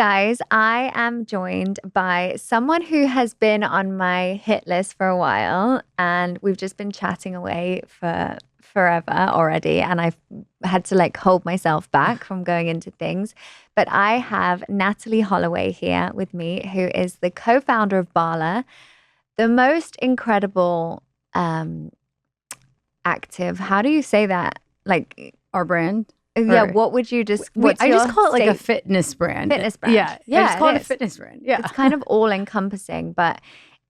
Guys, I am joined by someone who has been on my hit list for a while, and we've just been chatting away for forever already. And I've had to hold myself back from going into things. But I have Natalie Holloway here with me, who is the co-founder of Bala, the most incredible active. How do you say that? Our brand. Yeah, what would you just? I just call it a fitness brand. Fitness brand. Yeah, I just call it a fitness brand. Yeah, it's kind of all encompassing, but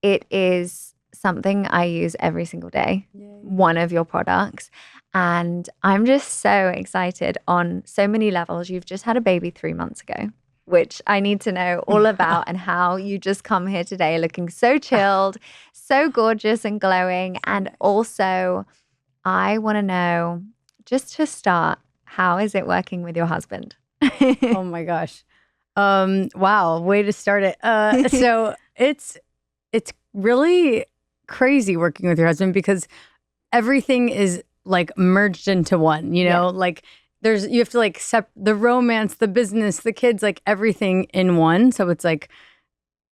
it is something I use every single day. Yay. One of your products, and I'm just so excited on so many levels. You've just had a baby 3 months ago, which I need to know all about, and how you just come here today looking so chilled, so gorgeous and glowing, and also I want to know, just to start, how is it working with your husband? Oh my gosh. Wow, way to start it. So it's really crazy working with your husband, because everything is merged into one, you know, you have to the romance, the business, the kids, everything in one. So it's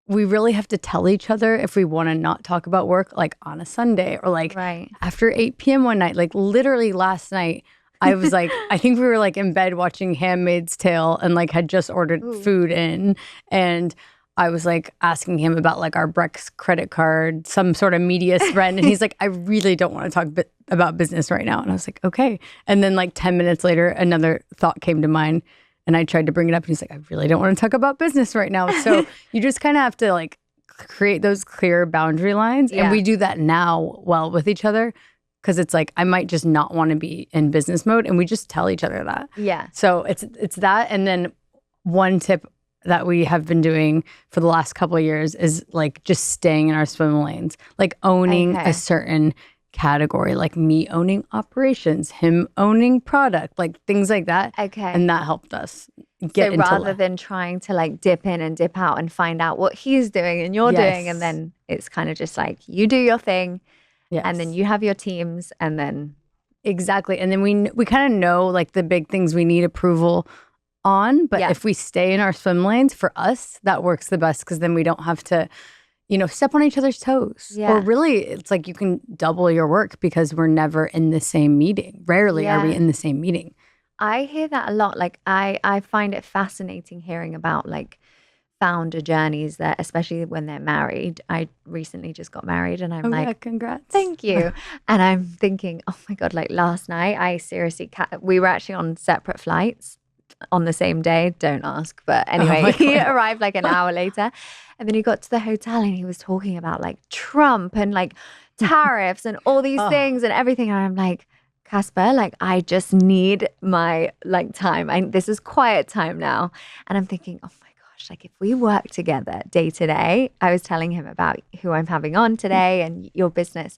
we really have to tell each other if we want to not talk about work, on a Sunday, or right after 8 p.m. one night. Literally last night, I was I think we were in bed watching Handmaid's Tale, and had just ordered food in, and I was asking him about our Brex credit card, some sort of media threat, and he's I really don't want to talk about business right now. And I was okay. And then 10 minutes later, another thought came to mind, and I tried to bring it up, and he's I really don't want to talk about business right now. So you just kind of have to create those clear boundary lines, and we do that now well with each other. Because it's I might just not want to be in business mode, and we just tell each other that. Yeah. So it's that, and then one tip that we have been doing for the last couple of years is just staying in our swim lanes, owning a certain category, me owning operations, him owning product, things like that. Okay. And that helped us get into rather than trying to dip in and dip out and find out what he's doing and you're doing, and then it's kind of just you do your thing. Yes. And then you have your teams, and then exactly. And then we kind of know the big things we need approval on. But if we stay in our swim lanes, for us, that works the best, because then we don't have to, step on each other's toes. Yeah. Or really, it's you can double your work, because we're never in the same meeting. Rarely are we in the same meeting. I hear that a lot. I find it fascinating hearing about founder journeys, that especially when they're married. I recently just got married, and I'm congrats. Thank you. And I'm thinking, oh my God, last night I seriously we were actually on separate flights on the same day. Don't ask. But anyway, he arrived an hour later, and then he got to the hotel, and he was talking about Trump and tariffs and all these things and everything. And I'm Casper, I just need my time. This is quiet time now. And I'm thinking, oh my gosh, if we work together day to day. I was telling him about who I'm having on today and your business.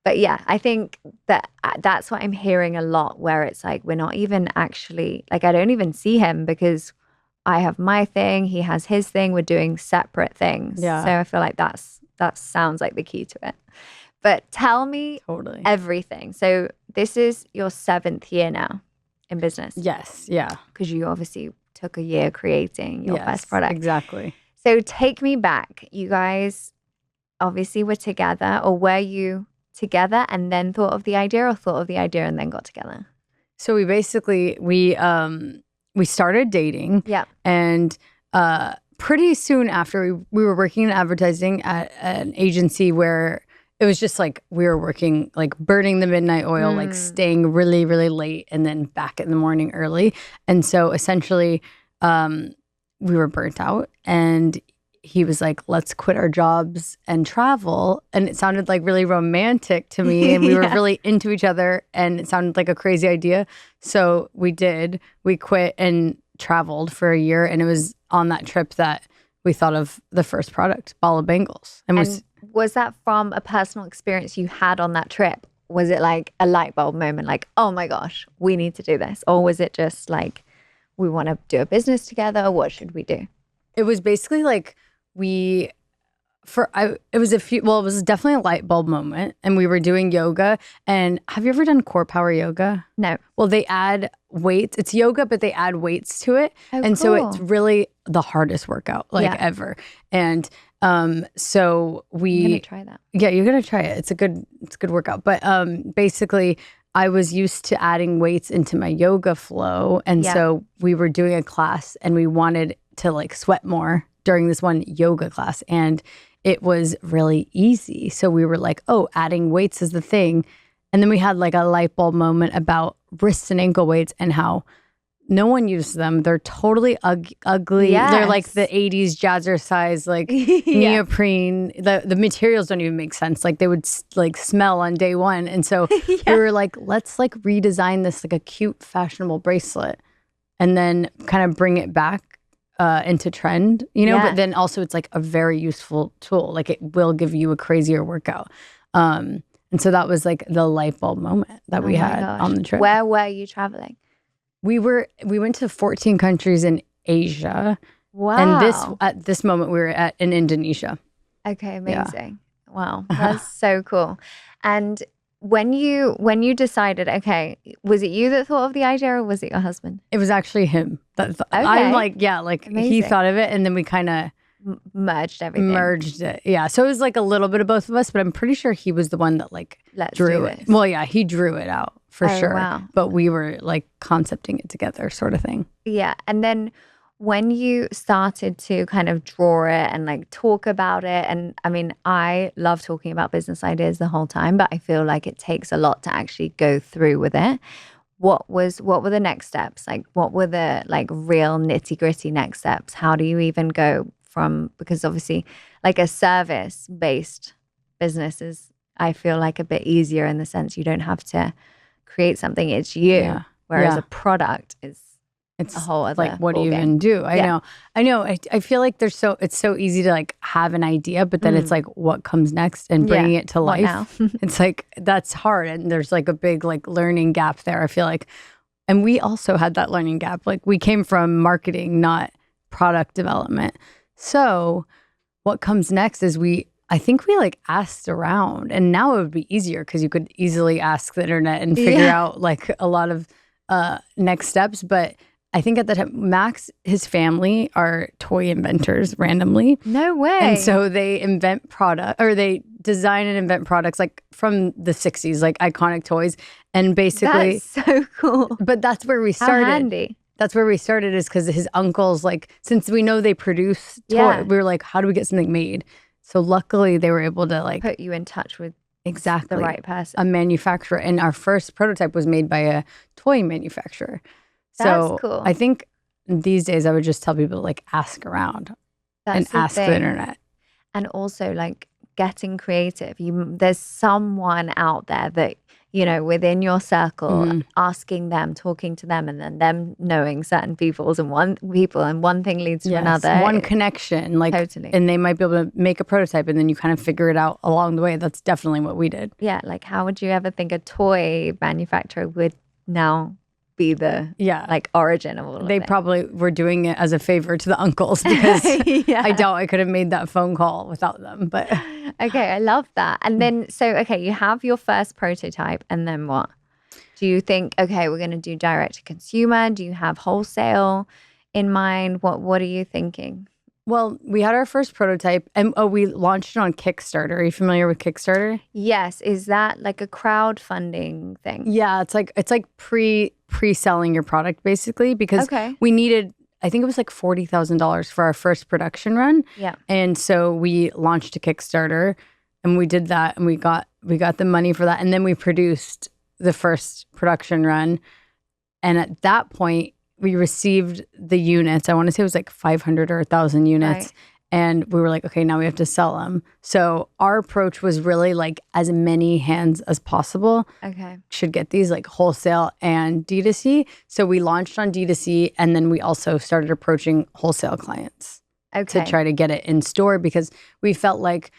But yeah, I think that's what I'm hearing a lot, where it's we're not even actually, I don't even see him, because I have my thing, he has his thing, we're doing separate things. Yeah. So I feel that sounds like the key to it. But tell me everything. So this is your 7th year now in business. Yes, yeah. Because you obviously took a year creating your first product. Exactly. So take me back. You guys obviously were together, or were you together and then thought of the idea, or thought of the idea and then got together? So we basically, we started dating. Yeah. And pretty soon after, we were working in advertising at an agency where it was just we were working, burning the midnight oil, staying really, really late, and then back in the morning early. And so essentially, we were burnt out, and he was let's quit our jobs and travel. And it sounded really romantic to me, and we were really into each other, and it sounded like a crazy idea. So we quit and traveled for a year, and it was on that trip that we thought of the first product, Bala Bangles. And was that from a personal experience you had on that trip? Was it a light bulb moment, oh my gosh, we need to do this? Or was it just we want to do a business together? What should we do? It was basically we it was it was definitely a light bulb moment, and we were doing yoga. And have you ever done core power yoga? No. Well, they add weights. It's yoga, but they add weights to it. Oh, and so cool. it's really the hardest workout ever. And so I'm gonna try that. Yeah, you're gonna try it. It's a good workout. But basically I was used to adding weights into my yoga flow. And so we were doing a class and we wanted to like sweat more during this one yoga class. And it was really easy. So we were like, oh, adding weights is the thing. And then we had like a light bulb moment about wrist and ankle weights and how no one uses them. They're totally ugly. Yes. They're like the 80s jazzercise, like neoprene. The materials don't even make sense. Like they would like smell on day one. And so we were like, let's like redesign this like a cute, fashionable bracelet and then kind of bring it back into trend, you know, but then also it's like a very useful tool. Like it will give you a crazier workout. And so that was like the light bulb moment that we had on the trip. Where were you traveling? We went to 14 countries in Asia. Wow. And at this moment we were in Indonesia. Okay, amazing. Yeah. Wow. That's so cool. And when you decided, okay, was it you that thought of the idea or was it your husband? It was actually him. I'm like, amazing. He thought of it and then we kind of merged everything. Merged it. Yeah. So it was like a little bit of both of us, but I'm pretty sure he was the one that like drew it. Well, yeah, he drew it out for sure. Wow. But we were like concepting it together sort of thing. Yeah. And then when you started to kind of draw it and like talk about it, and I mean, I love talking about business ideas the whole time, but I feel like it takes a lot to actually go through with it. What were the next steps? Like what were the like real nitty-gritty next steps? How do you even go from, because obviously like a service-based business is, I feel like a bit easier in the sense you don't have to create something, it's you. Whereas a product is a whole other like what do you even do? I know. I feel like it's so easy to like have an idea, but then it's like what comes next and bringing it to life. It's like that's hard, and there's like a big like learning gap there. I feel like, and we also had that learning gap. Like we came from marketing, not product development. So what comes next is I think we like asked around, and now it would be easier because you could easily ask the internet and figure out like a lot of next steps. But I think at the time, Max, his family are toy inventors randomly. No way. And so they invent they design and invent products like from the 60s, like iconic toys. And basically. That's so cool. But that's where we started. How handy. That's where we started is because his uncles, like, since we know they produce toy, we were like, how do we get something made? So luckily they were able to like. Put you in touch with exactly the right person. A manufacturer. And our first prototype was made by a toy manufacturer. That's so cool. I think these days I would just tell people to like ask around and ask the internet. And also like getting creative. There's someone out there that, you know, within your circle, asking them, talking to them, and then them knowing certain people and one thing leads to another. One connection, like totally. And they might be able to make a prototype and then you kind of figure it out along the way. That's definitely what we did. Yeah, like how would you ever think a toy manufacturer would now be the like origin of all of They probably were doing it as a favor to the uncles because I doubt I could have made that phone call without them. But okay, I love that. And then you have your first prototype, and then what? Do you think, okay, we're going to do direct to consumer? Do you have wholesale in mind? What are you thinking? Well, we had our first prototype and we launched it on Kickstarter. Are you familiar with Kickstarter? Yes. Is that like a crowdfunding thing? Yeah, it's like pre-selling your product basically because we needed, I think it was like $40,000 for our first production run. Yeah. And so we launched a Kickstarter and we did that and we got the money for that. And then we produced the first production run. And at that point, we received the units. I want to say it was like 500 or 1,000 units. Right. And we were like, okay, now we have to sell them. So our approach was really like as many hands as possible. Okay. Should get these like wholesale and D2C. So we launched on D2C and then we also started approaching wholesale clients to try to get it in store because we felt like,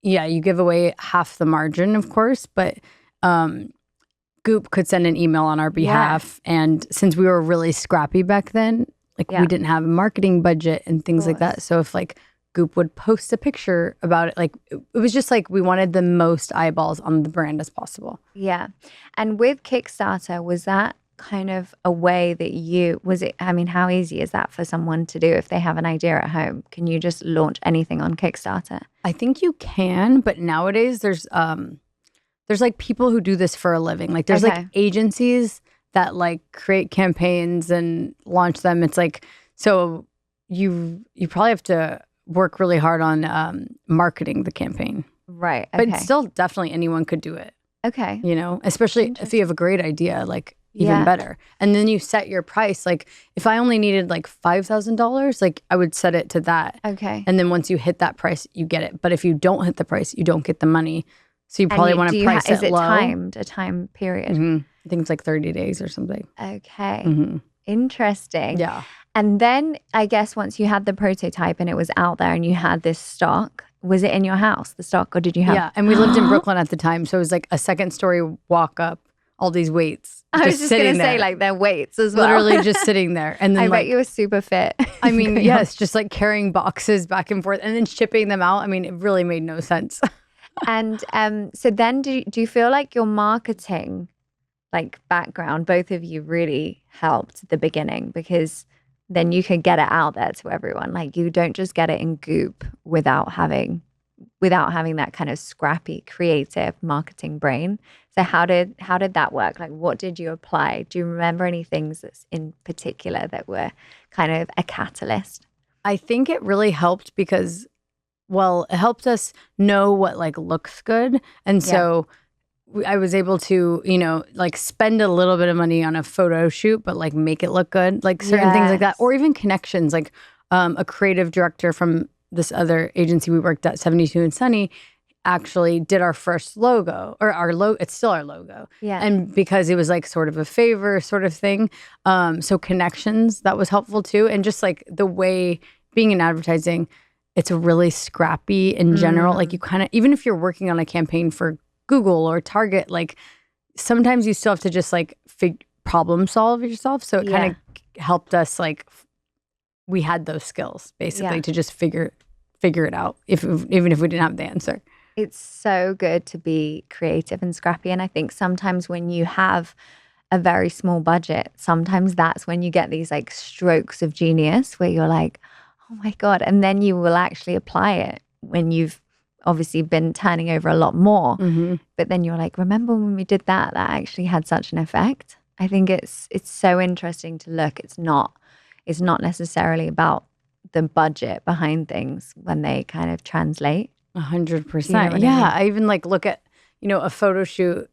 you give away half the margin, of course, but Goop could send an email on our behalf. Yeah. And since we were really scrappy back then, like we didn't have a marketing budget and things like that. So if like Goop would post a picture about it. Like it was just like we wanted the most eyeballs on the brand as possible. Yeah. And with Kickstarter, was that kind of a way that I mean, how easy is that for someone to do if they have an idea at home? Can you just launch anything on Kickstarter? I think you can, but nowadays there's like people who do this for a living. Like there's like agencies that like create campaigns and launch them. It's like, so you probably have to work really hard on marketing the campaign. Right. Okay. But still definitely anyone could do it. Okay. You know, especially if you have a great idea, like even better. And then you set your price. Like if I only needed like $5,000, like I would set it to that. Okay. And then once you hit that price, you get it. But if you don't hit the price, you don't get the money. So you probably want to price it low. Is it timed, a time period? Mm-hmm. I think it's like 30 days or something. Okay. Mm-hmm. Interesting. Yeah. And then I guess once you had the prototype and it was out there and you had this stock, was it in your house, the stock, or did you have? Yeah. And we lived in Brooklyn at the time. So it was like a second story walk up, all these weights. I was just going to say like they're weights as well. Literally just sitting there. And then I bet you were super fit. I mean, yes, just like carrying boxes back and forth and then shipping them out. I mean, it really made no sense. And so then do you feel like your marketing like background, both of you really helped at the beginning, because then you could get it out there to everyone. Like you don't just get it in Goop without having that kind of scrappy, creative marketing brain. So how did that work? Like what did you apply? Do you remember any things that's in particular that were kind of a catalyst? I think it really helped because, well, it helped us know what like looks good. And so I was able to, you know, like spend a little bit of money on a photo shoot, but like make it look good, like certain things like that, or even connections. Like a creative director from this other agency we worked at, 72 and Sunny, actually did our first logo, or our logo. It's still our logo. Yeah. And because it was like sort of a favor sort of thing. So connections, that was helpful too. And just like the way being in advertising, it's really scrappy in general. Like you kind of, even if you're working on a campaign for Google or Target, like sometimes you still have to just like problem solve yourself. So it kind of helped us, like we had those skills basically to just figure it out, even if we didn't have the answer. It's so good to be creative and scrappy. And I think sometimes when you have a very small budget, sometimes that's when you get these like strokes of genius where you're like, oh my God. And then you will actually apply it when you've obviously been turning over a lot more. Mm-hmm. But then you're like, remember when we did that actually had such an effect? I think it's so interesting to look. It's not necessarily about the budget behind things when they kind of translate. 100%. Yeah. I even like look at, you know, a photo shoot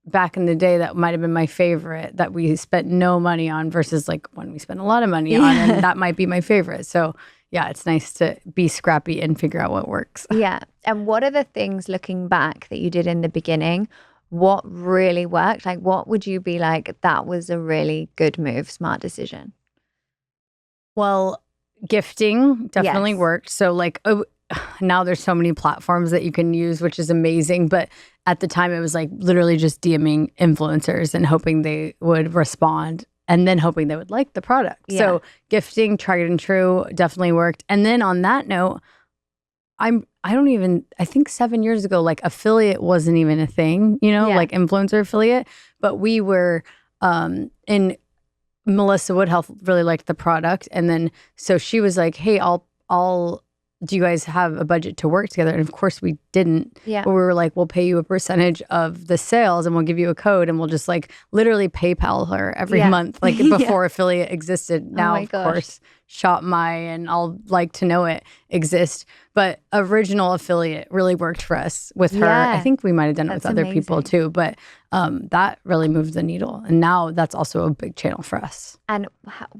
back in the day that might have been my favorite that we spent no money on versus like one we spent a lot of money on, and that might be my favorite. So yeah, it's nice to be scrappy and figure out what works. Yeah. And what are the things looking back that you did in the beginning? What really worked? Like what would you be like, that was a really good move, smart decision? Well, gifting definitely worked. So like now there's so many platforms that you can use, which is amazing. But at the time it was like literally just DMing influencers and hoping they would respond and then hoping they would like the product. Yeah. So gifting, tried and true, definitely worked. And then on that note, I think 7 years ago, like affiliate wasn't even a thing, you know, like influencer affiliate. But we were in Melissa Woodhealth really liked the product. And then so she was like, hey, do you guys have a budget to work together? And of course we didn't. Yeah. But we were like, we'll pay you a percentage of the sales and we'll give you a code and we'll just like literally PayPal her every month, like before affiliate existed. Now, of course, Shop My and I'll Like to Know It exist. But original affiliate really worked for us with her. I think we might have done it with other people too. But that really moved the needle. And now that's also a big channel for us. And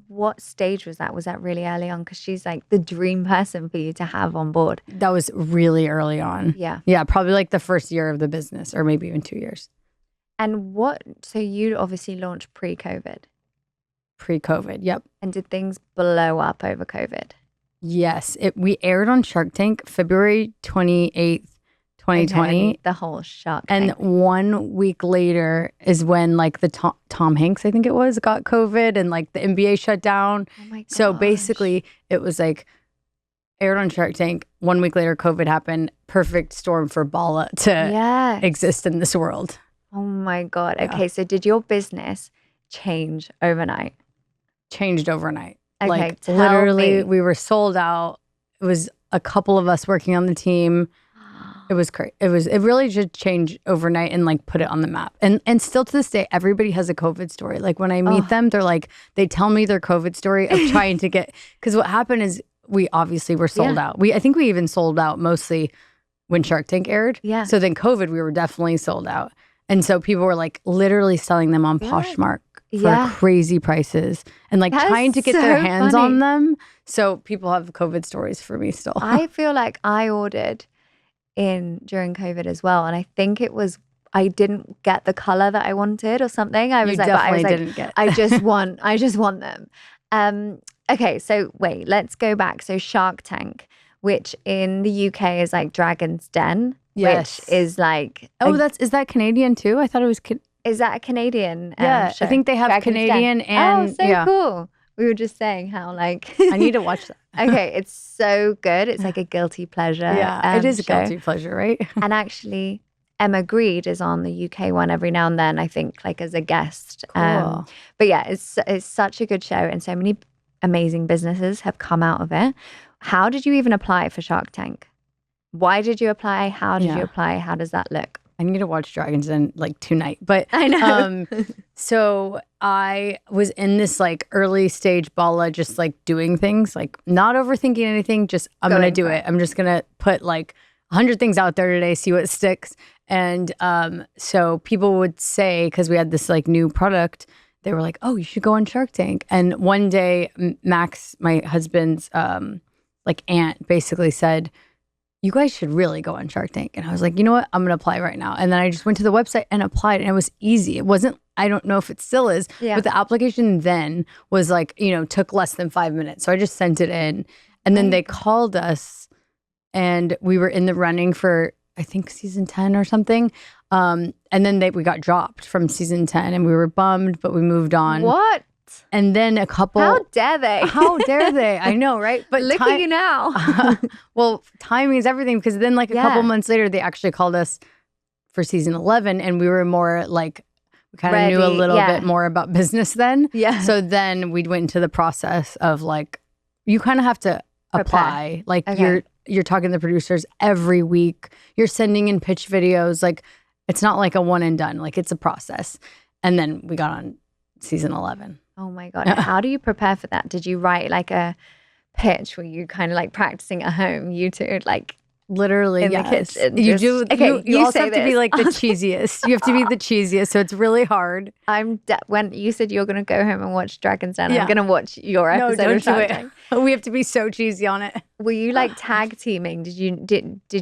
what stage was that? Was that really early on? Because she's like the dream person for you to have on board. That was really early on. Yeah. Yeah, probably like the first year of the business or maybe even 2 years. And so you obviously launched pre-COVID. Pre-COVID, yep. And did things blow up over COVID? Yes. We aired on Shark Tank February 28th, 2020. The whole Shark Tank. And 1 week later is when like the Tom Hanks, I think it was, got COVID and like the NBA shut down. Oh my gosh. So basically it was like aired on Shark Tank. 1 week later, COVID happened. Perfect storm for Bala to exist in this world. Oh my God. Okay, so did your business change overnight? Changed overnight. Okay, like literally, we were sold out. It was a couple of us working on the team. It was crazy. It really did change overnight and like put it on the map. And still to this day, everybody has a COVID story. Like when I meet them, they're like, they tell me their COVID story of trying to get, because what happened is we obviously were sold out. I think we even sold out mostly when Shark Tank aired. Yeah. So then COVID, we were definitely sold out. And so people were like literally selling them on Poshmark for crazy prices and like trying to get their hands on them. So people have COVID stories for me still. I feel like I ordered during COVID as well. And I think it was, I didn't get the color that I wanted or something. I was didn't get. I just want them. Okay, so wait, let's go back. So Shark Tank, which in the UK is like Dragon's Den, which is like is that Canadian too? I thought it was. Is that a Canadian? Show? I think they have Dragon's Canadian Den. And cool. We were just saying how like I need to watch that. Okay, it's so good. It's like a guilty pleasure. Yeah, it is a guilty pleasure, right? And actually, Emma Greed is on the UK one every now and then, I think, like as a guest. Cool. But yeah, it's such a good show, and so many amazing businesses have come out of it. How did you even apply for Shark Tank? Why did you apply? How did you apply? How does that look? I need to watch Dragon's Den like tonight. But I know. So I was in this like early stage Bala, just like doing things, like not overthinking anything. Just I'm going to do it. I'm just going to put like 100 things out there today, see what sticks. And so people would say, because we had this like new product, they were like, oh, you should go on Shark Tank. And one day Max, my husband's like aunt, basically said, you guys should really go on Shark Tank. And I was like, you know what? I'm going to apply right now. And then I just went to the website and applied, and it was easy. It wasn't, I don't know if it still is, but the application then was like, took less than 5 minutes. So I just sent it in, and then they called us, and we were in the running for, I think, season 10 or something. And then we got dropped from season 10, and we were bummed, but we moved on. What? And then a couple. How dare they? How dare they? I know, right? But look at you now. Well, timing is everything, because then like a couple months later, they actually called us for season 11, and we were more like, we kind of knew a little bit more about business then. Yeah. So then we went into the process of like, you kind of have to apply. Like you're talking to the producers every week. You're sending in pitch videos. Like it's not like a one and done. Like it's a process. And then we got on season 11. Oh my God. How do you prepare for that? Did you write like a pitch? Were you kind of like practicing at home? You two, like literally in the kitchen? You do. Okay, you also have this. to be like the cheesiest. You have to be the cheesiest. So it's really hard. When you said you're going to go home and watch Dragon's Den, I'm going to watch your episode of Shark Tank. We have to be so cheesy on it. Were you like tag teaming? Did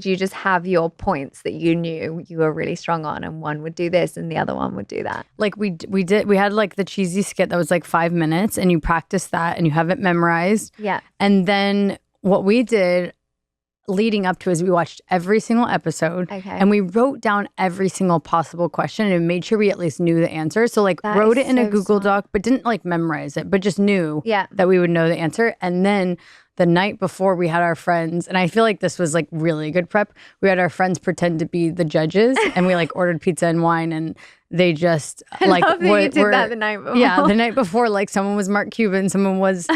you just have your points that you knew you were really strong on, and one would do this and the other one would do that? Like we had like the cheesy skit that was like 5 minutes, and you practice that and you have it memorized. Yeah. And then what we did leading up to is we watched every single episode, and we wrote down every single possible question and made sure we at least knew the answer. So like wrote it in a Google Doc, but didn't like memorize it, but just knew that we would know the answer. And then the night before, we had our friends, and I feel like this was like really good prep. We had our friends pretend to be the judges, and we like ordered pizza and wine, and they just like you did that the night before. Yeah, the night before, like someone was Mark Cuban, someone was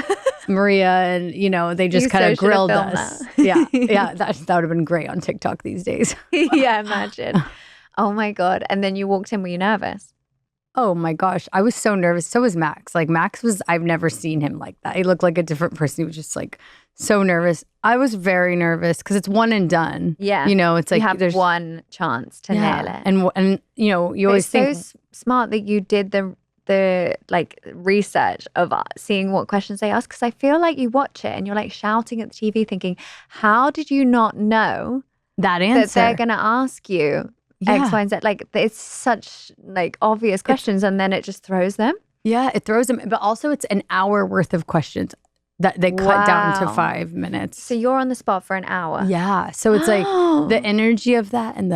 Maria, and they just kind of grilled us. Yeah, that would have been great on TikTok these days. Yeah, imagine. Oh my God. And then you walked in, were you nervous? Oh my gosh, I was so nervous. So was Max. Like Max I've never seen him like that. He looked like a different person. He was just like so nervous. I was very nervous because it's one and done. Yeah. It's like there's one chance to nail it. And you always think. It's so smart that you did the like research of seeing what questions they ask, because I feel like you watch it and you're like shouting at the TV thinking, how did you not know that answer that they're going to ask you? X, Y, and Z. Like it's such like obvious questions, and then it just throws them. Yeah, it throws them. But also, it's an hour worth of questions that they cut down to 5 minutes. So you're on the spot for an hour. Yeah. So it's like the energy of that, and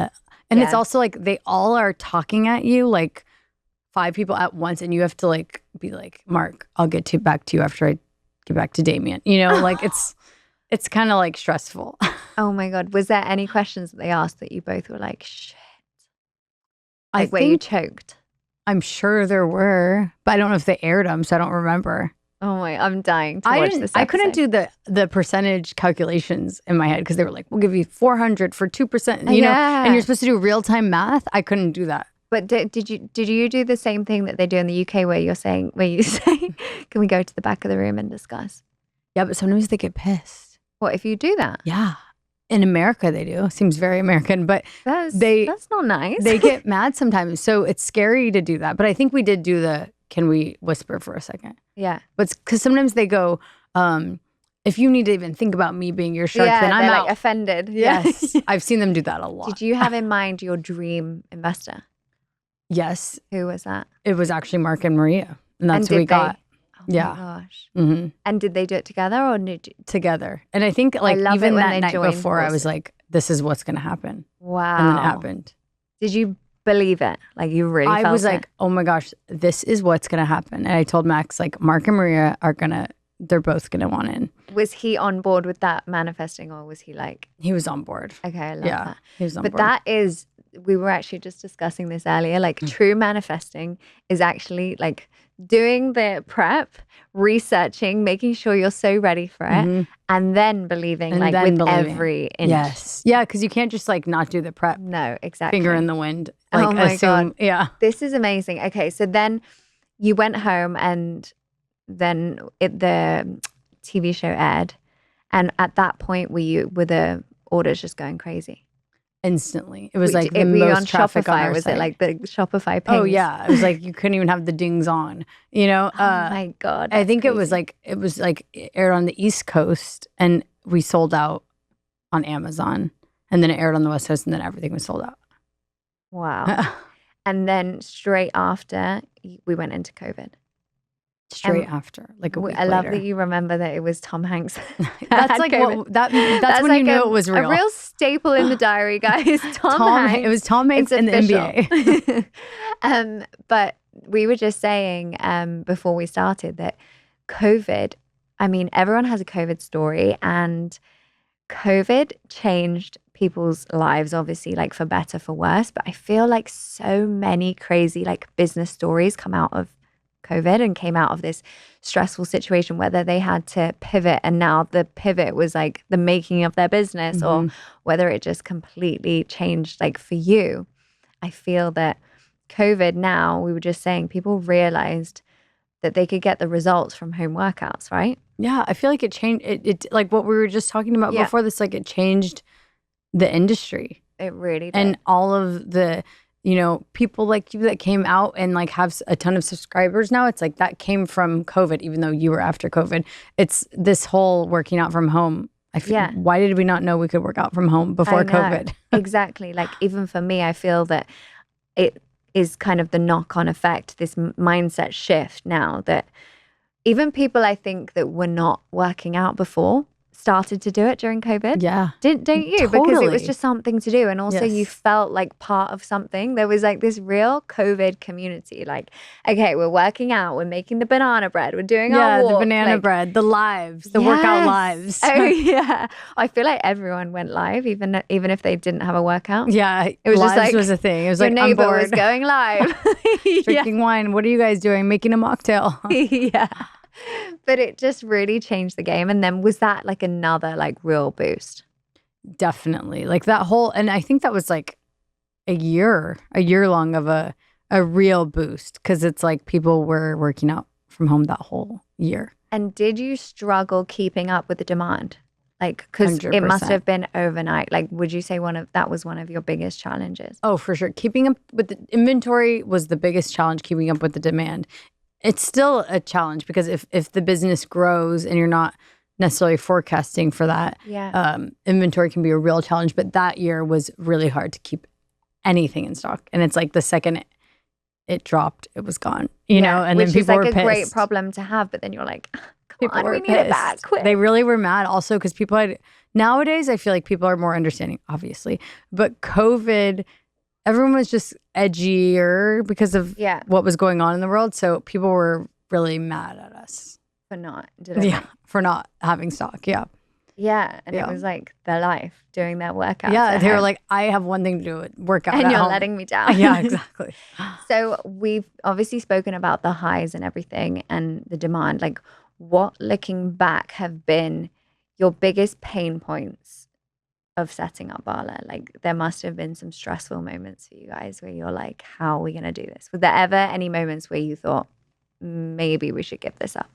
it's also like they all are talking at you, like 5 people at once, and you have to like be like, Mark, I'll get back to you after I get back to Damien. Like it's it's kind of like stressful. Oh my God. Was there any questions that they asked that you both were like, shit? I Like where you think choked? I'm sure there were, but I don't know if they aired them, so I don't remember. Oh my, I'm dying to watch this episode. I couldn't do the percentage calculations in my head because they were like, we'll give you 400 for 2%, you know, and you're supposed to do real-time math. I couldn't do that. But did you do the same thing that they do in the UK where you say, can we go to the back of the room and discuss? Yeah, but sometimes they get pissed. What if you do that? Yeah. In America, they do. Seems very American, but that's not nice. They get mad sometimes. So it's scary to do that. But I think we did do can we whisper for a second? Yeah. But because sometimes they go, if you need to even think about me being your shark, then I'm out. Like offended. Yes. I've seen them do that a lot. Did you have in mind your dream investor? Yes. Who was that? It was actually Mark and Maria. And that's who we got. Oh yeah. my gosh. Mm-hmm. And did they do it together or together? And I think like even that night before, I was like, this is what's going to happen. Wow. And then it happened. Did you believe it? Like you really felt it? I was like, oh my gosh, this is what's going to happen. And I told Max, like, Mark and Maria they're both going to want in. Was he on board with that manifesting or was he like? He was on board. Okay, I love that. He was on board. But we were actually just discussing this earlier, like true manifesting is actually like doing the prep, researching, making sure you're so ready for it, and then believing every inch. Yes. Yeah, because you can't just like not do the prep. No, exactly. Finger in the wind. Like, oh my God. Yeah. This is amazing. Okay, so then you went home and then the TV show aired. And at that point, were the orders just going crazy? Instantly. It was like the most on traffic Shopify. on our was site. it like the Shopify pings? Oh yeah. It was like you couldn't even have the dings on, you know? Oh my God. I think crazy. it was like it aired on the East Coast and we sold out on Amazon. And then it aired on the West Coast and then everything was sold out. Wow. And then straight after we went into COVID. Straight after, like a week I love later. that you remember that it was Tom Hanks. That's like that's when like you knew it was real. A real staple in the diary, guys. Tom Hanks. It was Tom Hanks in the NBA. But we were just saying before we started that COVID, I mean, everyone has a COVID story and COVID changed people's lives, obviously, like for better, for worse. But I feel like so many crazy like business stories come out of COVID and came out of this stressful situation, whether they had to pivot and now the pivot was like the making of their business or whether it just completely changed like for you. I feel that COVID now, we were just saying, people realized that they could get the results from home workouts, right? Yeah, I feel like it changed it like what we were just talking about before this, like it changed the industry. It really did. And all of the people like you that came out and like have a ton of subscribers now, it's like that came from COVID, even though you were after COVID. It's this whole working out from home. Why did we not know we could work out from home before COVID? Exactly. Like even for me, I feel that it is kind of the knock-on effect, this mindset shift now that even people I think that were not working out before started to do it during COVID. Yeah. Don't you? Totally. Because it was just something to do. And also you felt like part of something. There was like this real COVID community. Like, okay, we're working out. We're making the banana bread. We're doing our walk. The banana bread, the lives, the workout lives. Oh, yeah. I feel like everyone went live, even if they didn't have a workout. Yeah. It was lives just like, was a thing. It was your like, neighbor I'm bored. was going live. Drinking wine. What are you guys doing? Making a mocktail. Yeah. But it just really changed the game. And then was that like another like real boost? Definitely. Like that whole, and I think that was like a year long of a real boost because it's like people were working out from home that whole year. And did you struggle keeping up with the demand? Like, because it must have been overnight. Like, would you say that was one of your biggest challenges? Oh, for sure. Keeping up with the inventory was the biggest challenge, keeping up with the demand. It's still a challenge because if the business grows and you're not necessarily forecasting for that, inventory can be a real challenge. But that year was really hard to keep anything in stock. And it's like the second it dropped, it was gone, you know, and then people were pissed. Which is like a great problem to have. But then you're like, come on, we need it back quick. They really were mad also because nowadays I feel like people are more understanding, obviously. But COVID, everyone was just edgier because of what was going on in the world. So people were really mad at us. For not having stock. Yeah. Yeah. And it was like their life doing their workouts. Yeah, they were home. like, I have one thing to do, workout And at you're home. letting me down. Yeah, exactly. So we've obviously spoken about the highs and everything and the demand. Like, what, looking back, have been your biggest pain points of setting up Bala? Like, there must have been some stressful moments for you guys where you're like, how are we going to do this? Were there ever any moments where you thought, maybe we should give this up?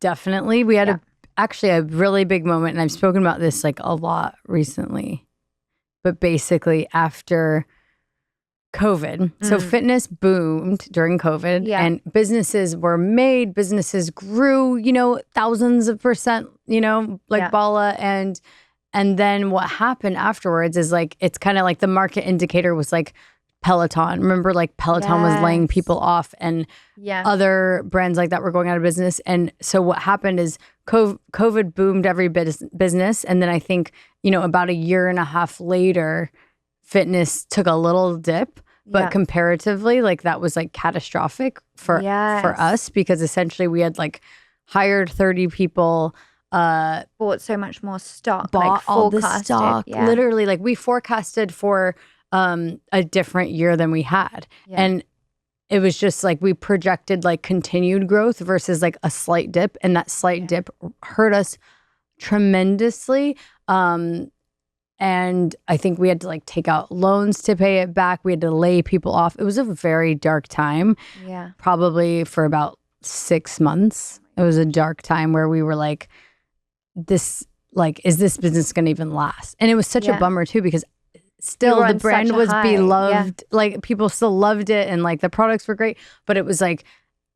Definitely. We had actually a really big moment, and I've spoken about this like a lot recently. But basically after COVID, so fitness boomed during COVID and businesses were made, businesses grew, thousands of percent, like Bala. And then what happened afterwards is like, it's kind of like the market indicator was like Peloton. Remember, like Peloton was laying people off, and other brands like that were going out of business. And so what happened is COVID boomed every business. And then I think, about a year and a half later, fitness took a little dip. But comparatively, like that was like catastrophic for us, because essentially we had like hired 30 people, bought so much more stock, bought like all the stock. Literally, like we forecasted for a different year than we had. And it was just like we projected like continued growth versus like a slight dip. And that slight dip hurt us tremendously. And I think we had to like take out loans to pay it back. We had to lay people off. It was a very dark time. Yeah. Probably for about 6 months. It was a dark time where we were like, is this business going to even last? And it was such a bummer too, because still the brand was beloved. Like people still loved it, and like the products were great. But it was like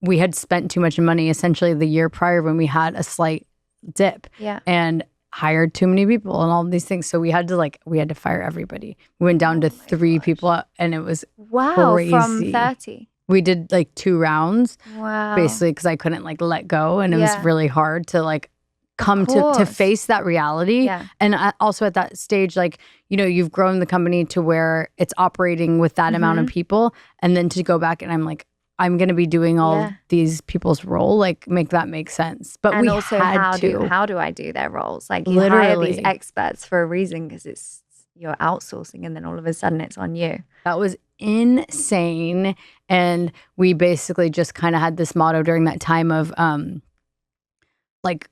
we had spent too much money essentially the year prior when we had a slight dip. Yeah. And hired too many people and all of these things. So we had to fire everybody. We went down to 3 people, and it was crazy. From 30. We did like 2 rounds. Wow. Basically, because I couldn't like let go, and it was really hard to like come to face that reality. Yeah. And also at that stage, like, you've grown the company to where it's operating with that amount of people, and then to go back and I'm like, I'm going to be doing all these people's role, like make that make sense. But and we also had to. How do I do their roles? Like you Literally. hire these experts for a reason, because you're outsourcing, and then all of a sudden it's on you. That was insane. And we basically just kind of had this motto during that time of like,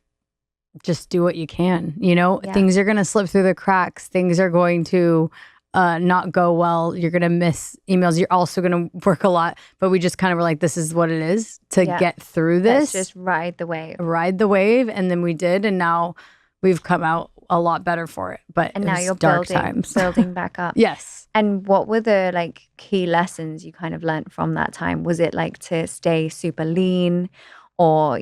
just do what you can, Things are going to slip through the cracks. Things are going to not go well. You're going to miss emails. You're also going to work a lot. But we just kind of were like, this is what it is to get through this. Let's just ride the wave. Ride the wave. And then we did. And now we've come out a lot better for it. But and now you're dark building back up. Yes. And what were the like key lessons you kind of learned from that time? Was it like to stay super lean, or,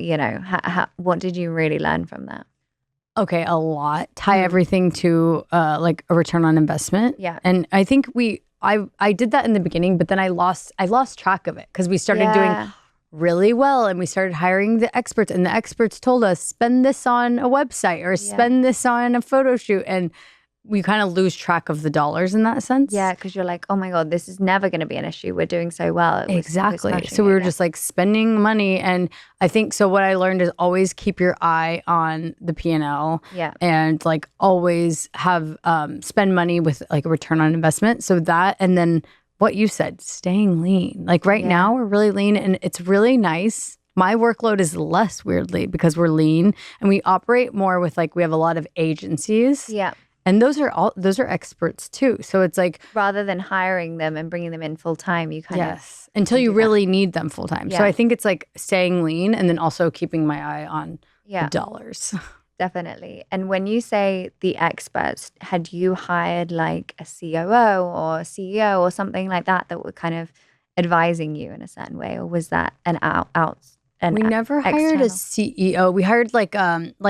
what did you really learn from that? Okay, a lot. Tie everything to like a return on investment. Yeah. And I think I did that in the beginning, but then I lost track of it, because we started doing really well, and we started hiring the experts, and the experts told us, spend this on a website or spend this on a photo shoot, and we kind of lose track of the dollars in that sense. Yeah, because you're like, oh my God, this is never going to be an issue. We're doing so well. Exactly. So we were just like spending money. And I think, so what I learned is always keep your eye on the P&L. Yeah. And like always have, spend money with like a return on investment. So that, and then what you said, staying lean. Like right now we're really lean, and it's really nice. My workload is less, weirdly, because we're lean, and we operate more with like, we have a lot of agencies. Yeah. And those are experts too. So it's like, rather than hiring them and bringing them in full time, you kind of until you really need them full time. So I think it's like staying lean, and then also keeping my eye on the dollars. Definitely. And when you say the experts, had you hired like a COO or a CEO or something like that were kind of advising you in a certain way, or was that an out? We never hired a CEO. We hired like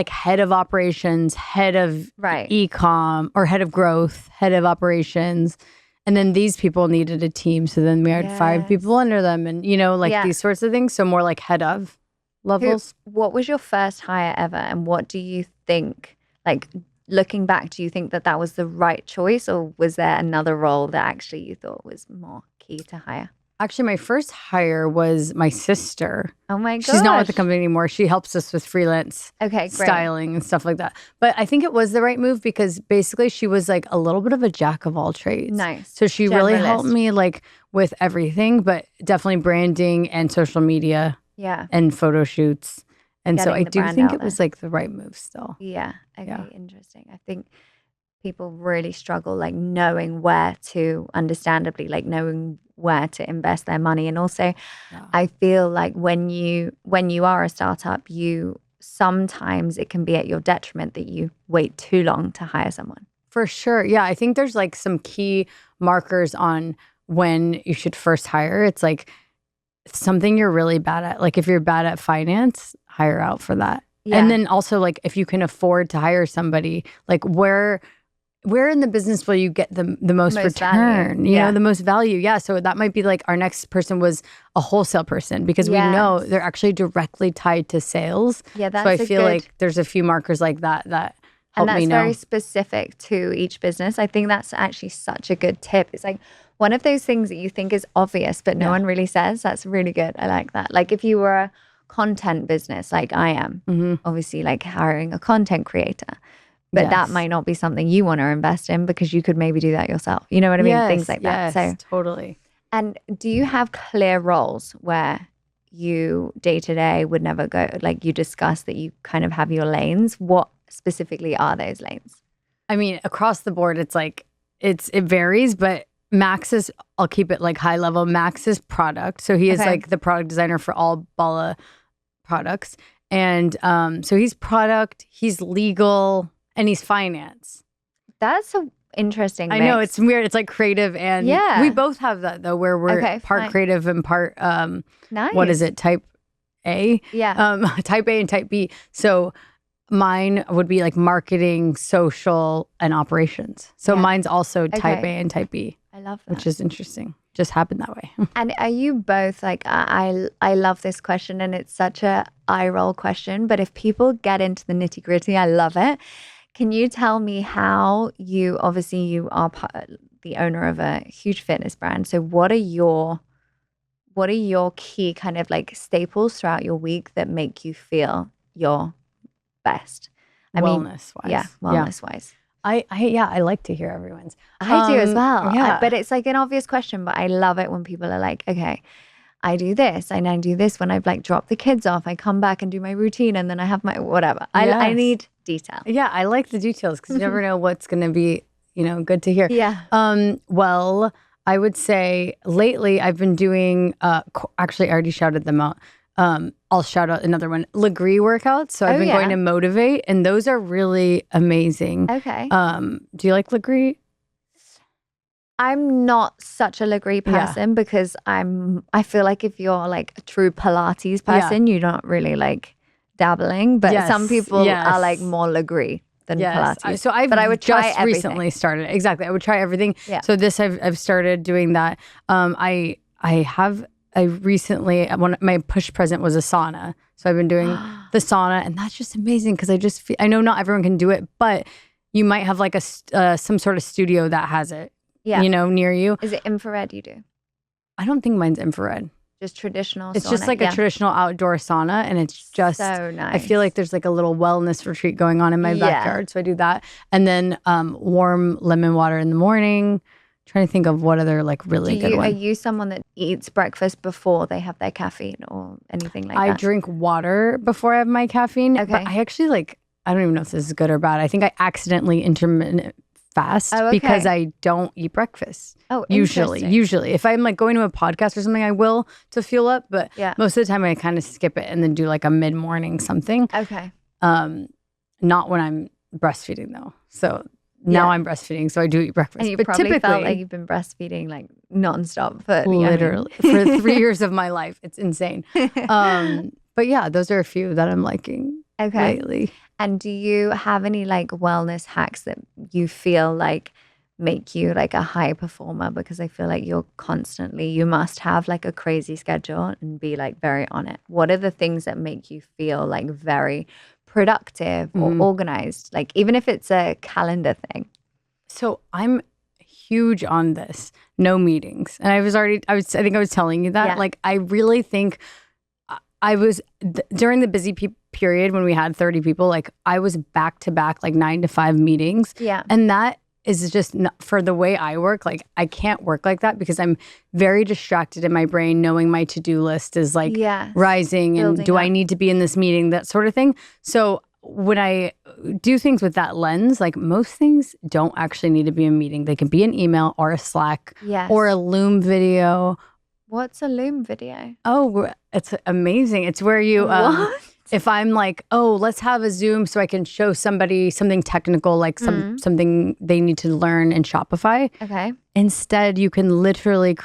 head of operations, head of e-com, or head of growth, head of operations. And then these people needed a team. So then we had 5 people under them, and these sorts of things. So more like head of levels. What was your first hire ever? And what do you think, like looking back, do you think that was the right choice, or was there another role that actually you thought was more key to hire? Actually, my first hire was my sister. Oh my gosh. She's not with the company anymore. She helps us with freelance styling and stuff like that. But I think it was the right move because basically she was like a little bit of a jack of all trades. Nice. So she really helped me like with everything, but definitely branding and social media. Yeah. And photo shoots. And so I do think it was like the right move still. Yeah. Okay. Interesting. I think people really struggle like knowing where to, understandably, like knowing where to invest their money. And also I feel like when you are a startup, you sometimes it can be at your detriment that you wait too long to hire someone. For sure. Yeah. I think there's like some key markers on when you should first hire. It's like something you're really bad at. Like if you're bad at finance, hire out for that. Yeah. And then also like if you can afford to hire somebody, like where in the business will you get the most return, value. You know, the most value. Yeah. So that might be like our next person was a wholesale person because we know they're actually directly tied to sales. Yeah, that's so I feel like there's a few markers like that help me know. And that's very specific to each business. I think that's actually such a good tip. It's like one of those things that you think is obvious, but no one really says. That's really good. I like that. Like if you were a content business like I am, obviously like hiring a content creator. But that might not be something you want to invest in because you could maybe do that yourself. You know what I mean? Things like that. So totally. And do you have clear roles where you day to day would never go, like you discuss that you kind of have your lanes? What specifically are those lanes? I mean, across the board, it's like, it varies, but Max is, I'll keep it like high level. Max is product. So he is like the product designer for all Bala products. And so he's product, he's legal, and he's finance. That's so interesting. I know, it's weird. It's like creative and we both have that though, where we're part creative and part what is it? Type A? Yeah. Type A and type B. So mine would be like marketing, social, and operations. So mine's also type A and type B. I love that. Which is interesting. Just happened that way. And are you both like, I love this question and it's such a eye roll question, but if people get into the nitty gritty, I love it. Can you tell me how you are the owner of a huge fitness brand. So what are your key kind of like staples throughout your week that make you feel your best? Wellness-wise. Yeah, wellness-wise. I like to hear everyone's. I do as well. Yeah. But it's like an obvious question, but I love it when people are like, okay, I do this and I do this when I've like dropped the kids off. I come back and do my routine and then I have my whatever. I need detail. Yeah, I like the details because you never know what's going to be, good to hear. Yeah. Well, I would say lately I've been doing, actually I already shouted them out. I'll shout out another one, Legree workouts. So I've been going to Motivate and those are really amazing. Okay. Do you like Legree? I'm not such a Legree person because I feel like if you're like a true Pilates person, you're not really like dabbling. But some people are like more Legree than Pilates. I would try everything. Recently started. Exactly. I would try everything. Yeah. So I've started doing that. I recently, my push present was a sauna. So I've been doing the sauna and that's just amazing because I just feel, I know not everyone can do it, but you might have like some sort of studio that has it. Yeah. Near you. Is it infrared you do? I don't think mine's infrared. Just traditional It's sauna. just like a traditional outdoor sauna and it's just so nice. I feel like there's like a little wellness retreat going on in my backyard. So I do that. And then warm lemon water in the morning. Trying to think of what other like really good one. Are you someone that eats breakfast before they have their caffeine or anything like that? I drink water before I have my caffeine. Okay. But I actually I don't even know if this is good or bad. I think I accidentally intermittent fast because I don't eat breakfast. Oh, usually. If I'm like going to a podcast or something, I will to fuel up. But most of the time I kind of skip it and then do like a mid-morning something. Okay. Not when I'm breastfeeding though. So now I'm breastfeeding, so I do eat breakfast. And you but probably typically, felt like you've been breastfeeding like nonstop for literally for 3 years of my life. It's insane. But yeah, those are a few that I'm liking lately. And do you have any like wellness hacks that you feel like make you like a high performer? Because I feel like you must have like a crazy schedule and be like very on it. What are the things that make you feel like very productive or organized? Like even if it's a calendar thing. So I'm huge on this. No meetings. And I think I was telling you that. Yeah. Like, I really think I was, during the busy period when we had 30 people, like I was back to back, like 9 to 5 meetings. Yeah. And that is just not, for the way I work, like I can't work like that because I'm very distracted in my brain, knowing my to-do list is like rising and do I need to be in this meeting, that sort of thing. So when I do things with that lens, like most things don't actually need to be a meeting. They can be an email or a Slack or a Loom video. What's a Loom video? Oh, it's amazing. It's where you, if I'm like, oh, let's have a Zoom so I can show somebody something technical, like something they need to learn in Shopify. Okay. Instead, you can literally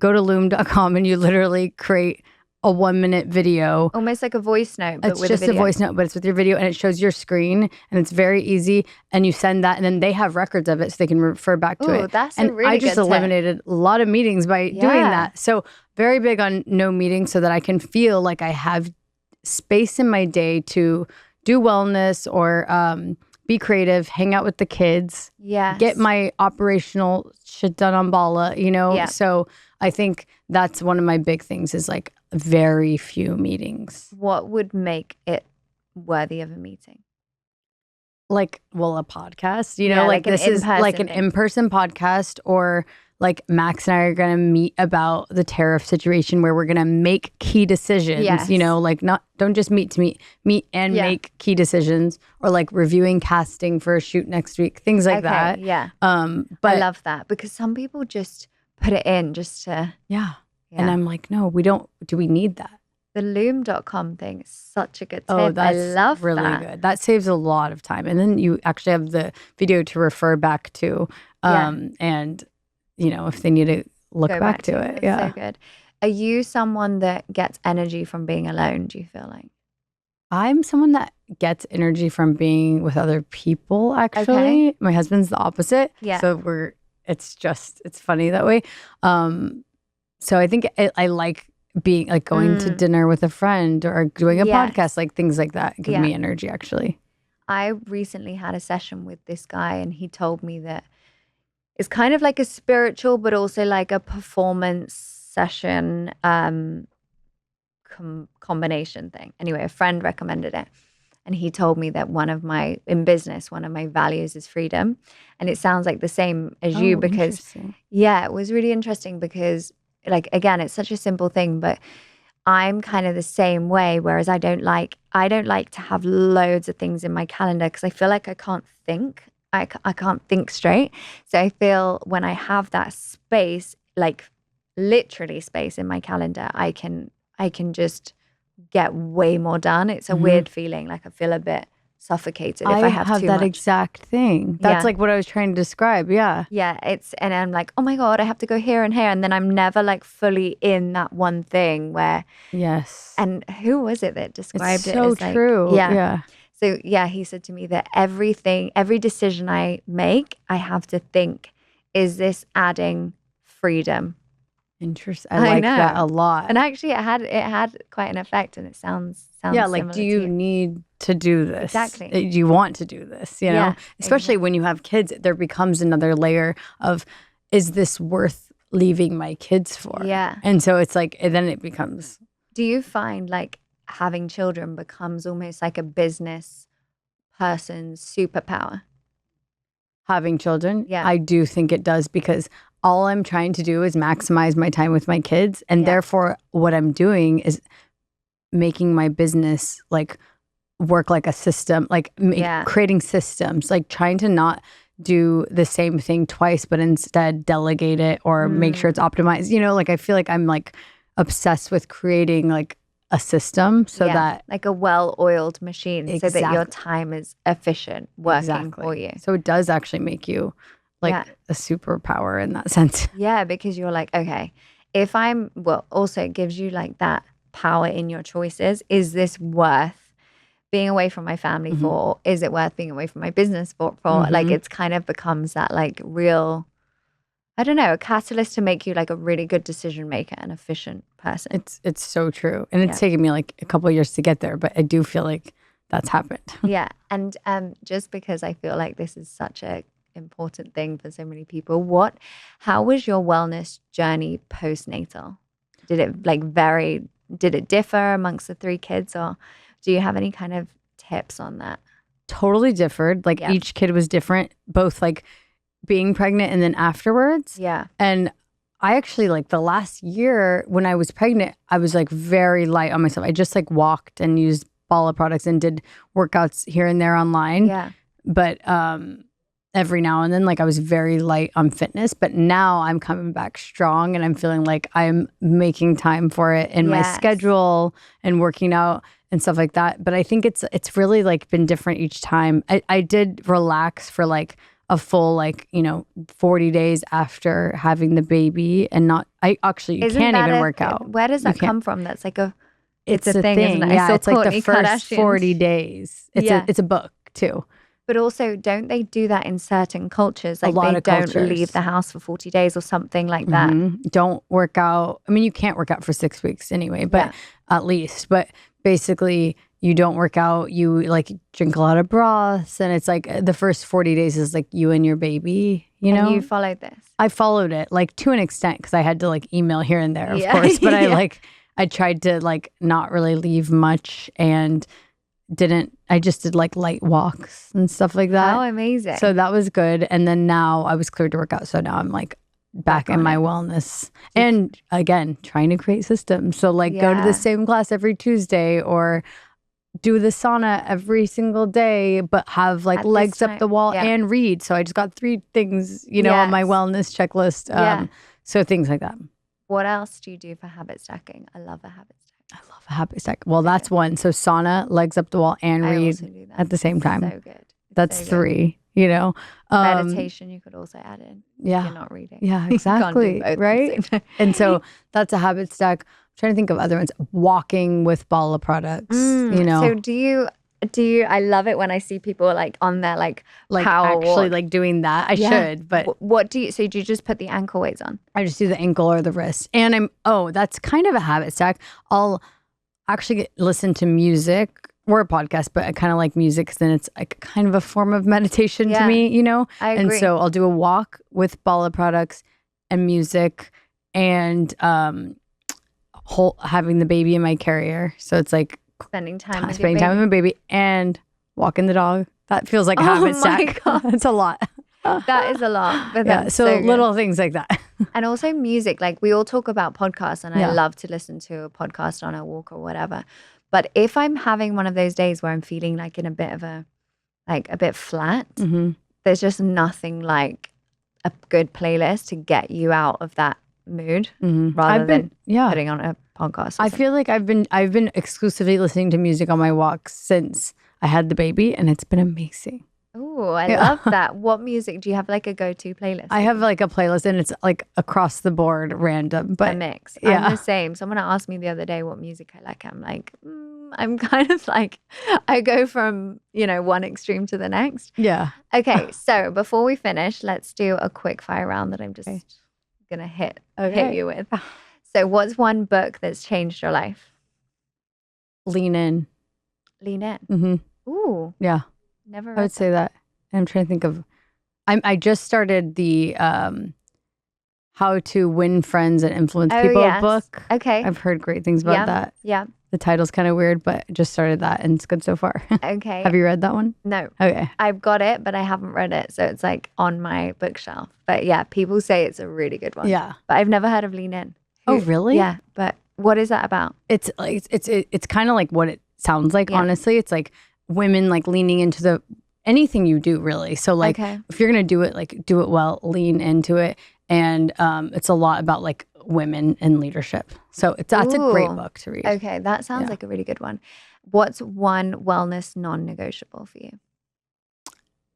go to loom.com and you literally create a 1-minute video. Almost like a voice note, but it's with just a video. voice note, but it's with your video and it shows your screen and it's very easy. And you send that and then they have records of it so they can refer back to it. That's and a really I just good eliminated a lot of meetings by doing that. So very big on no meetings so that I can feel like I have space in my day to do wellness or be creative, hang out with the kids, get my operational shit done on Bala, you know? So I think that's one of my big things is like very few meetings. What would make it worthy of a meeting? Like, well, a podcast, you know, like this is like an in-person podcast, or like Max and I are going to meet about the tariff situation where we're going to make key decisions, you know, like don't just meet and make key decisions, or like reviewing casting for a shoot next week, things like that. Yeah. But I love that because some people just put it in just to. Yeah. And I'm like, no, we don't. Do we need that? The loom.com thing is such a good tip. Oh, that's I love really that. good. That saves a lot of time. And then you actually have the video to refer back to. And, you know, if they need to look back to it. That's so good. Are you someone that gets energy from being alone, do you feel like? I'm someone that gets energy from being with other people, actually. My husband's the opposite. Yeah. So it's funny that way. So I think I like being like going to dinner with a friend or doing a podcast, like things like that give me energy, actually. I recently had a session with this guy and he told me that it's kind of like a spiritual but also like a performance session combination thing. Anyway, a friend recommended it. And he told me that one of my values is freedom. And it sounds like the same as you because, it was really interesting because, like, again, it's such a simple thing, but I'm kind of the same way. Whereas I don't like to have loads of things in my calendar because I feel like I can't think. I can't think straight. So I feel when I have that space, like literally space in my calendar, I can just get way more done. It's a weird feeling. Like I feel a bit suffocated if I have too that much. exact thing. That's like what I was trying to describe. Yeah. Yeah. And I'm like, oh my God, I have to go here and here. And then I'm never like fully in that one thing where. Yes. And who was it that described it? So as true. Like, yeah. So he said to me that every decision I make, I have to think, is this adding freedom? Interesting. I like that a lot. And actually it had quite an effect and it sounds like, do you need to do this? Exactly. Do you want to do this? You know, especially when you have kids, there becomes another layer of, is this worth leaving my kids for? Yeah. And so it's like, and then it becomes. Do you find like having children becomes almost like a business person's superpower? Having children? Yeah. I do think it does because all I'm trying to do is maximize my time with my kids. And therefore what I'm doing is making my business like work like a system, like creating systems, like trying to not do the same thing twice, but instead delegate it or make sure it's optimized. You know, like I feel like I'm like obsessed with creating like a system so that like a well-oiled machine so that your time is efficient working for you. So it does actually make you like a superpower in that sense. Yeah, because you're like, okay, also it gives you like that power in your choices. Is this worth being away from my family for? Is it worth being away from my business for? Like it's kind of becomes that like real, I don't know, a catalyst to make you like a really good decision maker and efficient person. It's so true. And it's taken me like a couple of years to get there, but I do feel like that's happened. Yeah. And just because I feel like this is such a important thing for so many people. How was your wellness journey postnatal? Did it did it differ amongst the 3 kids, or do you have any kind of tips on that? Totally differed. Like each kid was different, both like being pregnant and then afterwards. Yeah. And I actually like the last year when I was pregnant, I was like very light on myself. I just like walked and used Bala products and did workouts here and there online. Yeah. But every now and then, like I was very light on fitness. But now I'm coming back strong and I'm feeling like I'm making time for it in my schedule and working out and stuff like that. But I think it's really like been different each time. I did relax for like a full 40 days after having the baby and you can't even work out. Where does that come from? That's like it's a thing, isn't it? Yeah, it's like the first 40 days. It's a book too. But also, don't they do that in certain cultures? Like they don't leave the house for 40 days or something like that. Don't work out. I mean, you can't work out for 6 weeks anyway, but at least. But basically, you don't work out. You like drink a lot of broths, and it's like the first 40 days is like you and your baby. You know, and you followed this. I followed it like to an extent because I had to like email here and there, of course. But I tried to like not really leave much and I just did like light walks and stuff like that. Oh, amazing. So that was good. And then now I was cleared to work out. So now I'm like back in my wellness and again, trying to create systems. So like go to the same class every Tuesday or do the sauna every single day, but have like legs up the wall and read. So I just got 3 things, on my wellness checklist. So things like that. What else do you do for habit stacking? I love a habit stack. I love a habit stack. Well, that's one. So sauna, legs up the wall, and read at the same time. So good. That's so 3, Meditation you could also add in. Yeah. If you're not reading. Yeah, exactly. Right? And so that's a habit stack. I'm trying to think of other ones. Walking with Bala products, So do you, I love it when I see people like on their like power actually walk. like doing that. I should, but do you just put the ankle weights on? I just do the ankle or the wrist. And that's kind of a habit stack. I'll actually listen to music or a podcast, but I kind of like music because then it's like kind of a form of meditation to me, I agree. And so I'll do a walk with Bala products and music and having the baby in my carrier. So it's like spending time with my baby and walking the dog. That feels like a habit stack. It's a lot. That is a lot. But so little things like that. And also music. Like we all talk about podcasts and I love to listen to a podcast on a walk or whatever. But if I'm having one of those days where I'm feeling like in a bit of a bit flat, there's just nothing like a good playlist to get you out of that mood rather than putting on a podcast. I feel like I've been exclusively listening to music on my walks since I had the baby, and it's been amazing. Oh, I love that. What music do you have? Like a go-to playlist? I have like a playlist, and it's like across the board, random, but a mix. Yeah. I'm the same. Someone asked me the other day what music I like. I'm like, I'm kind of like, I go from one extreme to the next. Yeah. Okay, so before we finish, let's do a quick fire round that I'm just gonna hit you with. So, what's one book that's changed your life? Lean In. Lean In. Mm-hmm. Ooh. Yeah. Never read I would say that. And I'm trying to think of, I just started the How to Win Friends and Influence People book. Okay. I've heard great things about that. Yeah. The title's kind of weird, but I just started that and it's good so far. Okay. Have you read that one? No. Okay. I've got it, but I haven't read it. So it's like on my bookshelf. But yeah, people say it's a really good one. Yeah. But I've never heard of Lean In. Oh, really? Yeah. But what is that about? It's like, it's kind of like what it sounds like, honestly. It's like women like leaning into anything you do, really. So like if you're going to do it, like do it well, lean into it. And it's a lot about like women in leadership. So that's a great book to read. Okay, that sounds like a really good one. What's one wellness non-negotiable for you?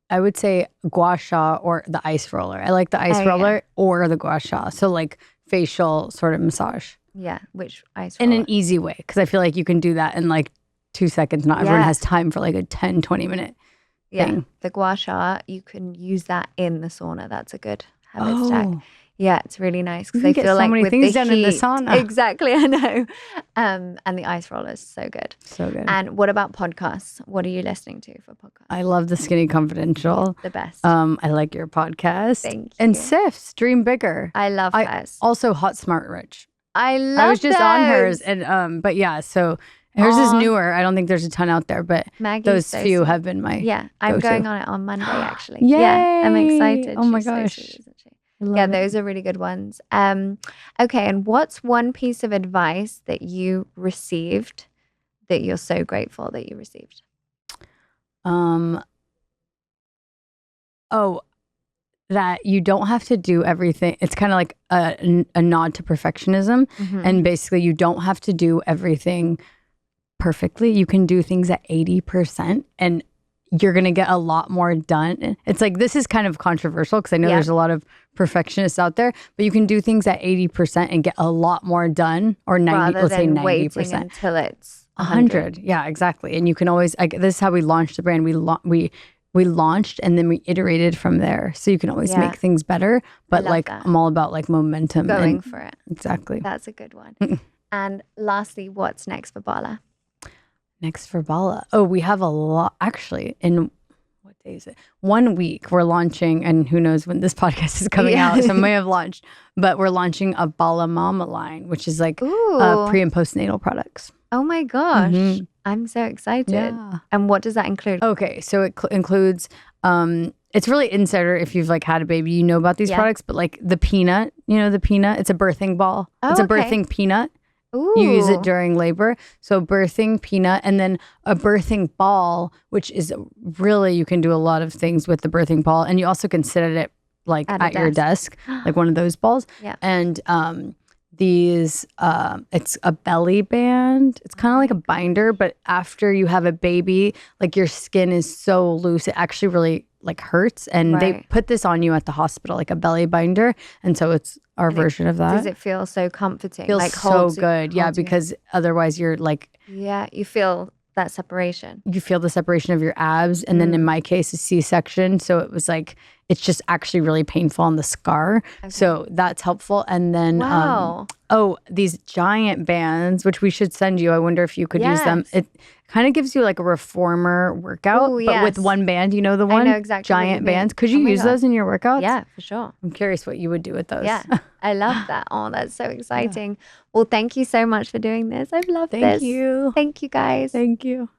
I would say gua sha or the ice roller. I like the ice roller or the gua sha. So like facial sort of massage. Yeah, which ice roller? In an easy way. Because I feel like you can do that in like 2 seconds. Not everyone has time for like a 10, 20 minute thing. The gua sha, you can use that in the sauna. That's a good habit stack. Yeah, it's really nice because You I can get feel so like many with things the done in the heat, sauna. exactly, I know. And the ice roller is so good. So good. And what about podcasts? What are you listening to for podcasts? I love the Skinny Confidential. The best. I like your podcast. Thank you. And Sif's Dream Bigger. I love hers. Also Hot Smart Rich. I love I was just on hers, those. and but yeah, so hers is newer. I don't think there's a ton out there, but Maggie's those so few sweet. have been my I'm go-to. going on it on Monday actually. Yay! Yeah, I'm excited. Oh my She's so gosh. sweet, isn't she? Yeah, those are really good ones. Okay, and what's one piece of advice that you received that you're so grateful that you received? That you don't have to do everything. It's kind of like a nod to perfectionism. Mm-hmm. And basically, you don't have to do everything perfectly. You can do things at 80%, and you're going to get a lot more done. It's like, this is kind of controversial because I know there's a lot of perfectionists out there, but you can do things at 80% and get a lot more done, or 90, let's say 90%. Waiting until it's 100. Yeah, exactly. And you can always, this is how we launched the brand. We launched and then we iterated from there. So you can always make things better. But like, that. I'm all about like momentum. Going for it. Exactly. That's a good one. And lastly, what's next for Bala? Next for Bala. Oh, we have a lot. Actually, in what day is it? 1 week we're launching, and who knows when this podcast is coming out. So I may have launched, but we're launching a Bala Mama line, which is like pre and postnatal products. Oh my gosh. I'm so excited. Yeah. And what does that include? Okay, so it includes, it's really insider if you've like had a baby, you know about these products, but like the peanut, it's a birthing ball. It's a birthing peanut. Ooh. You use it during labor. So birthing peanut, and then a birthing ball, which is really, you can do a lot of things with the birthing ball. And you also can sit at it like at your desk, like one of those balls. Yeah. And these it's a belly band. It's kind of like a binder, but after you have a baby, like your skin is so loose, it actually really like hurts. And they put this on you at the hospital, like a belly binder. And so it's our version of that. Does it feel so comforting? Feels like so good. Yeah, because otherwise you're like, you feel that separation. You feel the separation of your abs. And then in my case, a C-section. So it was like, it's just actually really painful on the scar. Okay. So that's helpful. And then, these giant bands, which we should send you. I wonder if you could use them. It kind of gives you like a reformer workout, but with one band, the one? I know exactly. Giant bands. Could you use those in your workouts? Yeah, for sure. I'm curious what you would do with those. Yeah, I love that. Oh, that's so exciting. Yeah. Well, thank you so much for doing this. I've loved this. Thank you. Thank you, guys. Thank you.